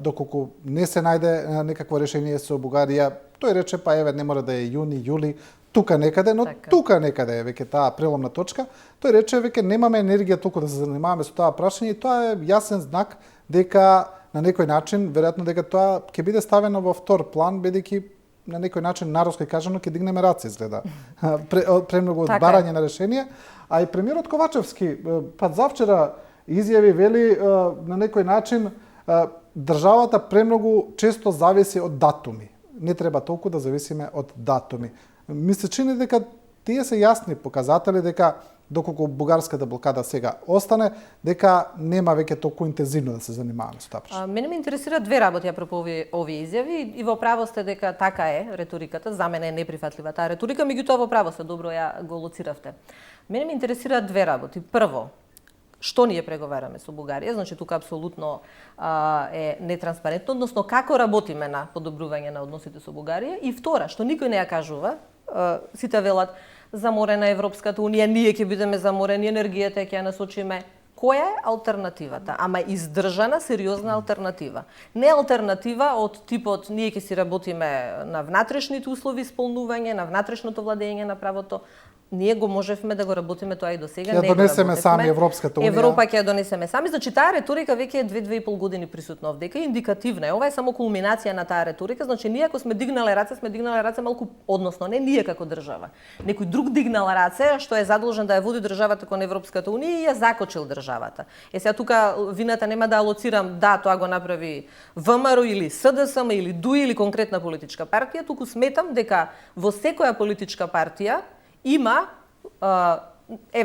доколку не се најде некакво решение со Бугарија, тој рече па еве не мора да е јуни, јули, тука некаде, но тука некаде е веќе таа преломна точка. Тој рече веќе немаме енергија толку да се занимаваме со таа прашање и тоа е јасен знак дека на некој начин веројатно дека тоа ќе биде ставено во втор план, бидејќи на некој начин народски кажано ќе дигнеме раце изгледа. Премногу одбарање на решение. А и премиерот Ковачевски па завчера изјави вели на некој начин државата премногу често зависи од датуми. Не треба толку да зависиме од датуми. Ми се чини дека тие се јасни показатели дека доколку бугарската блокада сега остане, дека нема веќе толку интензивно да се занимаваме со таа прашање. Мене ме интересира две работи апропо овие изјави и во право сте дека така е реториката, за мене е неприфатлива таа реторика, меѓутоа во право сте добро ја го лоциравте. Мене ме интересираат две работи. Прво, што ние преговараме со Бугарија, значи тука апсолутно е нетранспарентно, односно како работиме на подобрување на односите со Бугарија, и втора, што никој не ја кажува, сите велат заморена Европската Унија, ние ќе бидеме заморени, енергијата ќе ја насочиме. Која е алтернативата? Ама издржана, сериозна алтернатива. Не алтернатива од типот ние ќе си работиме на внатрешните услови исполнување, на внатрешното владење на правото. Ние го можевме да го работиме тоа и до сега. Ќе донесеме сами Европската Унија. Европа ќе ја донесеме сами. Значи таа реторика веќе е 2-2,5 години присутна овдека, индикативна е. Ова е само кулминација на таа реторика. Значи ние ако сме дигнале раце малку, односно не ние како држава. Некој друг дигнал раце што е задолжен да ја води државата кон Европската Унија и ја закочил државата. Сега тука вината нема да алоцирам, да, тоа го направи ВМРО или СДСМ или ДУИ или конкретна политичка партија, туку сметам дека во секоја политичка партија има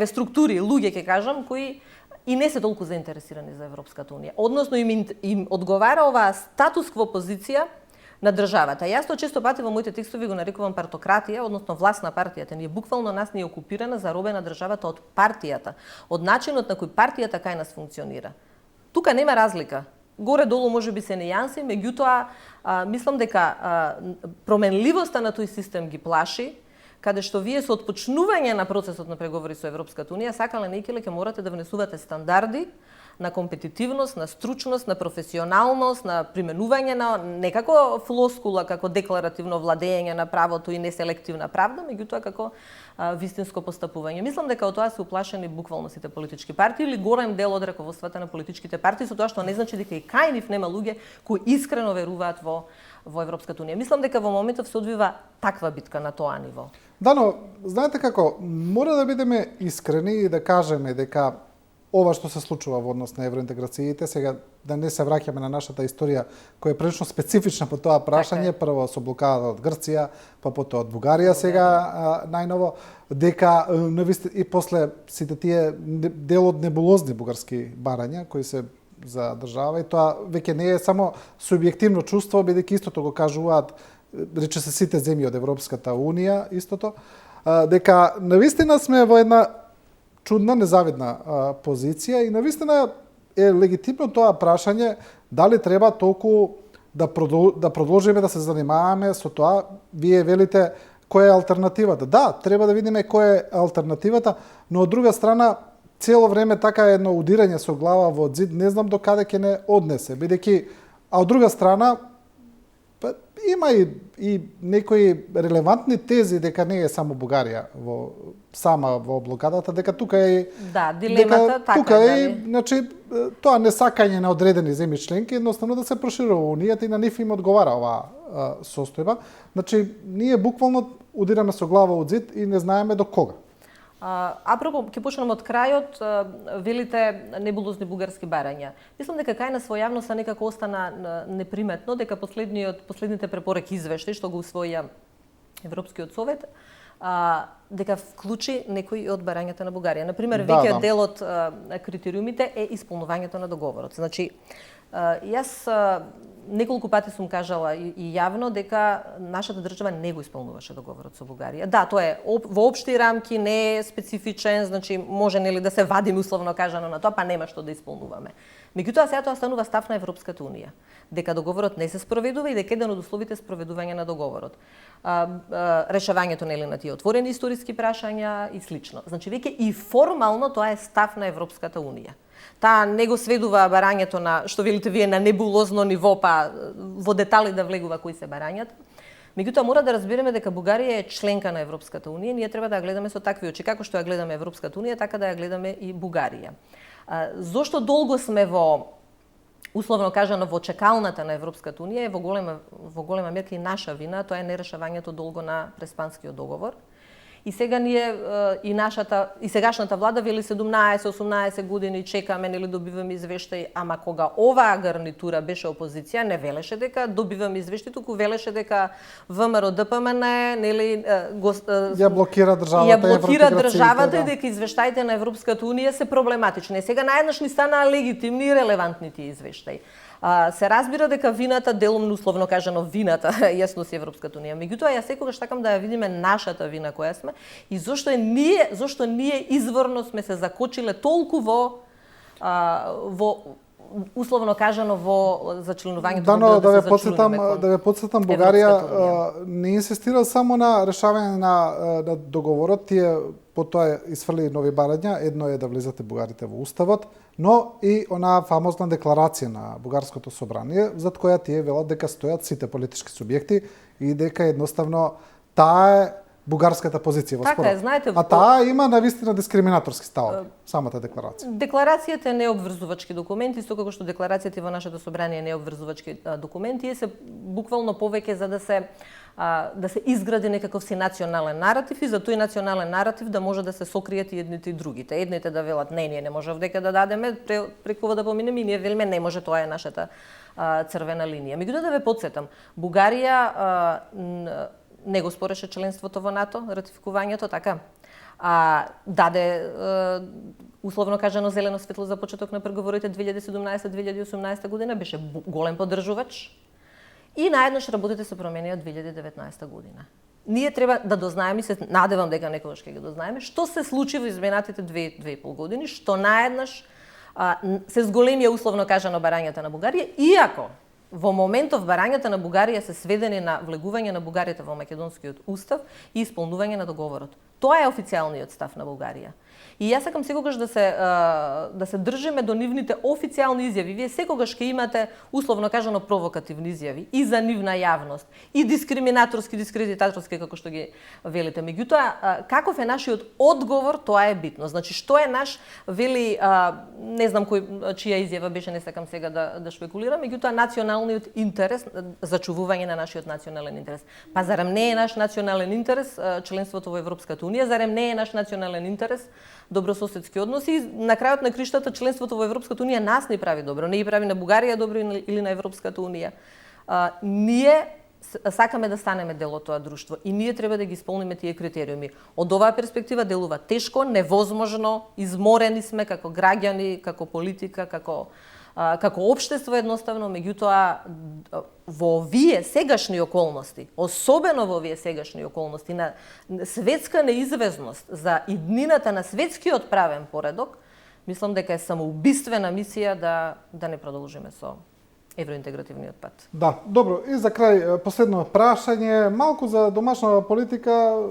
структури, луѓе ќе кажам, кои и не се толку заинтересирани за Европската унија. Односно им одговара оваа статус-кво позиција на државата. Јас тоа често пати во моите текстови го нарекувам партократија, односно власт на партијата. Ние буквално нас ни е окупирана, заробена државата од партијата, од начинот на кој партијата кај нас функционира. Тука нема разлика. Горе-долу може би се нејанси, меѓутоа мислам дека променливоста на тој систем ги плаши, каде што вие со отпочнување на процесот на преговори со Европската унија, сакале не ќе морате да внесувате стандарди на компетитивност, на стручност, на професионалност, на применување на не како флоскула, како декларативно владење на правото и неселективна правда, меѓутоа како вистинско постапување. Мислам дека од тоа се уплашени буквално сите политички партии или голем дел од раководствата на политичките партии, со тоа што не значи дека и кај нив нема луѓе кои искрено веруваат во Европската унија. Мислам дека во моментов се одвива таква битка на тоа ниво. Да, но знаете како, мора да бидеме искрени и да кажеме дека ова што се случува во однос на евроинтеграциите, сега да не се враќаме на нашата историја која е прилично специфична по тоа прашање, прво со блокадата од Грција, па потоа од Бугарија сега најново, дека и после сите тие дел од небулозни бугарски барања кои се за држава и тоа веќе не е само субјективно чувство, бидејќи истото го кажуваат рече се сите земји од Европската унија, истото, дека навистина сме во една чудна, незавидна позиција и навистина е легитимно тоа прашање дали треба толку да продолжиме да се занимаваме со тоа. Вие велите која е алтернативата. Да, треба да видиме која е алтернативата, но од друга страна цело време така едно удирање со глава во зид, не знам до каде ќе не однесе, бидејќи од друга страна има и некои релевантни тези дека не е само Бугарија сама во блокадата, дека тука е дилемата така, тука е, значи тоа несакање на одредени земји членки, едноставно да се проширува унијата и на нив им одговара оваа состојба. Значи ние буквално удираме со глава од зид и не знаеме до кога. Апропо, ќе почнем од крајот, велите небулозни бугарски барања. Мислам дека кај нас во јавноста некако остана неприметно дека последните препораки извештаи што го усвоија Европскиот совет, дека вклучи некои од барањата на Бугарија. Например, веќе дел од критериумите е исполнувањето на договорот. Значи, јас неколку пати сум кажала и јавно дека нашата држава не го исполнуваше договорот со Бугарија. Да, тоа е во општи рамки, не е специфичен, значи може нели да се вадиме условно кажано на тоа, па нема што да исполнуваме. Меѓутоа сега тоа станува став на Европската унија, дека договорот не се спроведува и дека еден од условите е спроведување на договорот. Решавањето нели на тие отворени историски прашања и слично. Значи веќе и формално тоа е став на Европската унија. Таа не го сведува барањето на, што велите вие, на небулозно ниво, па во детали да влегува кои се барањата. Меѓутоа мора да разбереме дека Бугарија е членка на Европската унија, ние треба да ја гледаме со такви очи, како што ја гледаме Европската унија, така да ја гледаме и Бугарија. Зошто долго сме условно кажано во чекалната на Европската унија е во голема мерка и наша вина, тоа е нерешавањето долго на Преспанскиот договор. И сега ние и сегашната влада вели 17-18 години чекаме, нели добиваме извештаи, ама кога оваа гарнитура беше опозиција, не велеше дека добиваме извештаи, туку велеше дека ВМРО ДПМН нели ја блокира државата и дека извештаите на Европската унија се проблематични. Сега наеднаш ни станаа легитимни и релевантни тие извештаи. Се разбира дека вината, делумно условно кажано вината, јасно си Европската унија. Меѓутоа, јас секогаш сакам да ја видиме нашата вина која сме и зошто ние изворно сме се закочиле толку во условно кажано во зачленувањето да ве потсетам, Бугарија не инсистира само на решавање на договорот, тие потоа исфрли нови барања, едно е да влезете бугарите во уставот, но и онаа фамозна декларација на Бугарското собрание, зад која тие велат дека стојат сите политички субјекти и дека едноставно таа е бугарската позиција во спорот. Знаете, а таа има навистина дискриминаторски ставови, самата декларација. Декларацијата е необврзувачки документ, исто како што декларацијата во нашето собрание е необврзувачки документ, и се буквално повеќе за да се изгради некаков си национален наратив и за тој национален наратив да може да се сокријат и едните и другите. Едните да велат не, ние не можеме дека да дадеме, прекува да поминеме, и ние велиме не може, тоа е нашата црвена линија. Меѓутоа да ве потсетам, Бугарија не го спореше членството во НАТО, ратификувањето, така. даде условно кажано зелено светло за почеток на преговорите 2017-2018 година, беше голем поддржувач и наеднаш работите се променија од 2019 година. Ние треба да дознаеме, се надевам дека некогаш ќе ги дознаеме, што се случи во изминатите 2,5 години, што наеднаш се зголемија условно кажано барањата на Бугарија, иако во моментов барањата на Бугарија се сведени на влегување на бугарите во македонскиот устав и исполнување на договорот. Тоа е официјалниот став на Бугарија. И јас сакам секогаш да се држиме до нивните официјални изјави. Вие секогаш ќе имате условно кажано провокативни изјави и за нивна јавност, и дискриминаторски, дискредитаторски како што ги велите. Меѓутоа, каков е нашиот одговор, тоа е битно. Значи што е наш вели не знам чија изјава беше, не сакам сега да шпекулирам, меѓутоа националниот интерес, зачувување на нашиот национален интерес. Па зарем не е наш национален интерес членството во Европската унија, зарем не е наш национален интерес добрососедски односи, на крајот на криштата членството во Европската унија нас не прави добро, не ја прави на Бугарија добро или на Европската унија. Ние сакаме да станеме дел од тоа друштво и ние треба да ги исполниме тие критериуми. Од оваа перспектива делува тешко, невозможно, изморени сме како граѓани, како политика, како општество едноставно, меѓутоа во овие сегашни околности, особено во овие сегашни околности на светска неизвестност за иднината на светскиот правен поредок, мислам дека е самоубиствена мисија да не продолжиме со евроинтегративниот пат. Да, добро. И за крај последно прашање, малку за домашна политика.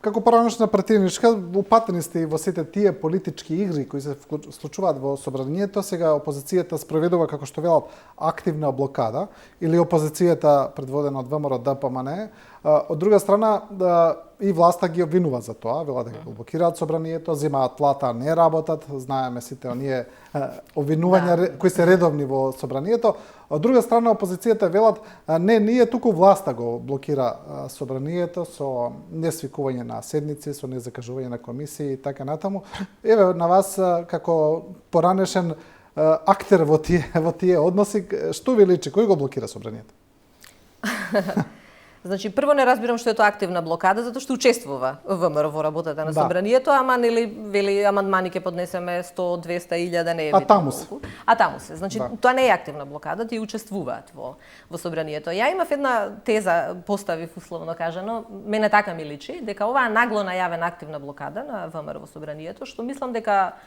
Како поранешна пратеничка, упатени сте и во сите тие политички игри кои се случуваат во собранието. Сега опозицијата спроведува, како што велат, активна блокада, или опозицијата предводена од ВМРО ДПМН. Од друга страна, и власта ги обвинува за тоа, велат дека го блокираат собранието, земаат плата, не работат, знаеме сите оние обвинувања кои се редовни во собранието. Од друга страна, опозицијата велат, не, ние туку власта го блокира собранието со несвикување на седници, со незакажување на комисии и така натаму. Еве на вас како поранешен актер во тие односи, што ви личи, кој го блокира собранието? Значи, прво не разбирам што е тоа активна блокада, затоа што учествува ВМРО во работата на собранието, ама нели вели амандмани ќе поднесеме 100, 200, 1000, не е битно. А таму се. Значи, тоа не е активна блокада, тие учествуваат во собранието. Ја имав една теза, поставив условно кажано, мене така ми личи, дека оваа нагло најавена активна блокада на ВМРО во собранието, што мислам дека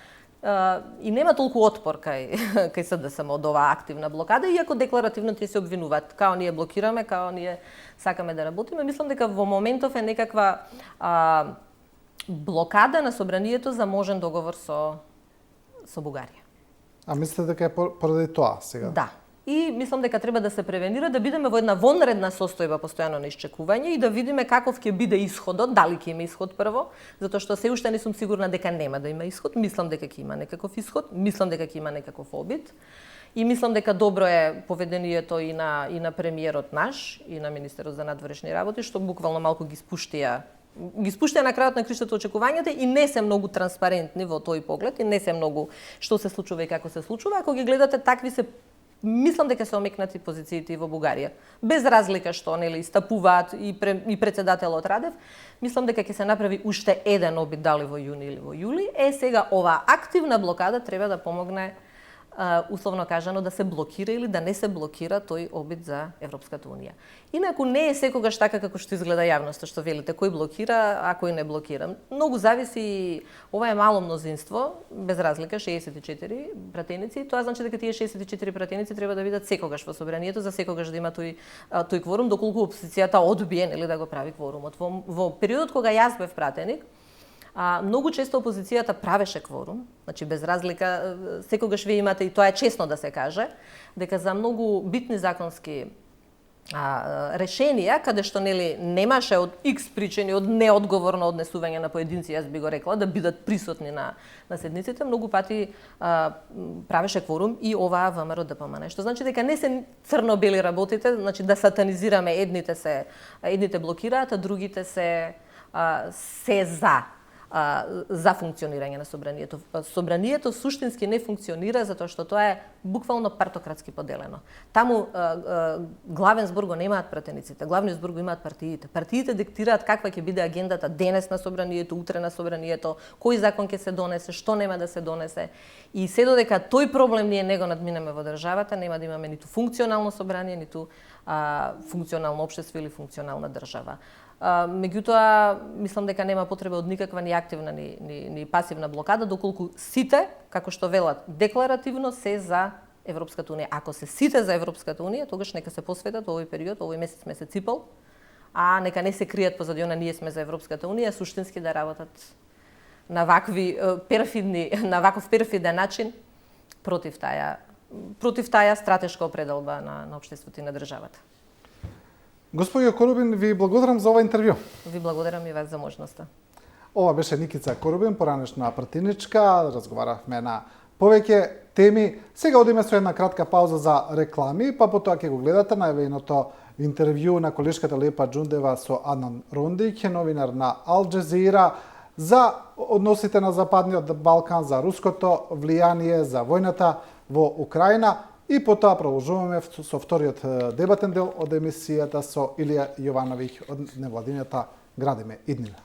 и нема толку отпор кај СДСМ од оваа активна блокада, иако декларативно тие се обвинуваат, као ние блокираме, као ние сакаме да работиме. Мислам дека во моментов е некаква блокада на собранието за можен договор со Бугарија. А мислите дека е поради тоа сега? Да. И мислам дека треба да се превенира, да бидеме во една вонредна состојба постојано на исчекување и да видиме каков ќе биде исходот, дали ќе има исход прво, затоа што се уште не сум сигурна дека нема да има исход, мислам дека ќе има некаков исход, мислам дека ќе има некаков обид. И мислам дека добро е поведението и на премиерот наш, и на министерот за надворешни работи, што буквално малку ги спуштија на крајот на криштата очекувањата и не се многу транспарентни во тој поглед и не се многу што се случува и како се случува. Ако ги гледате, такви се мислам дека се омекнати позициите и во Бугарија. Без разлика што нели стапуваат и претседателот Радев, мислам дека ќе се направи уште еден обид дали во јуни или во јули. Сега оваа активна блокада треба да помогне условно кажано да се блокира или да не се блокира тој обид за Европската унија. Инаку не е секогаш така како што изгледа јавноста, што велите кој блокира, а кој не блокира. Многу зависи, ова е мало мнозинство, без разлика 64 пратеници, тоа значи дека тие 64 пратеници треба да бидат секогаш во собранието, за секогаш да има тој кворум, доколку опозицијата одбие нели да го прави кворумот. Во периодот кога јас бев пратеник, многу често опозицијата правеше кворум, значи без разлика, секогаш вие имате, и тоа е честно да се каже, дека за многу битни законски решенија, каде што нели немаше од X причини, од неодговорно однесување на поединци, јас би го рекла, да бидат присутни на седниците, многу пати правеше кворум и оваа ВМРО ДПМН. Што значи дека не се црно-бели работите, значи да сатанизираме едните блокираат, а другите се за. за функционирање на собранието. Собранието суштински не функционира затоа што тоа е буквално партократски поделено. Таму главен збор го немаат пратениците, главниот збор го имаат партиите. Партиите диктираат каква ќе биде агендата денес на собранието, утре на собранието, кој закон ќе се донесе, што нема да се донесе. И се додека тој проблем ние не го надминеме во државата, нема да имаме ниту функционално собрание, ниту функционално општество или функционална држава. Меѓутоа, мислам дека нема потреба од никаква ни активна ни пасивна блокада, доколку сите, како што велат, декларативно се за Европската унија. Ако се сите за Европската унија, тогаш нека се посветат овој период, овој месец и пол, а нека не се кријат позади она ние сме за Европската унија, суштински да работат на ваков перфиден начин против таа стратешка определба на општеството и на државата. Господине Корубин, ви благодарам за ова интервју. Ви благодарам и вас за можноста. Ова беше Никица Корубин, поранешна пратиничка. Разговаравме на повеќе теми. Сега одиме со една кратка пауза за реклами, па потоа ќе го гледате најавеното интервју на колешката Лепа Џундева со Аднан Рондиќ, новинар на Ал Џезира, за односите на Западниот Балкан, за руското влијание, за војната во Украина. И потоа продолжуваме со вториот дебатен дел од емисијата со Илија Јовановиќ од невладината Градиме иднина.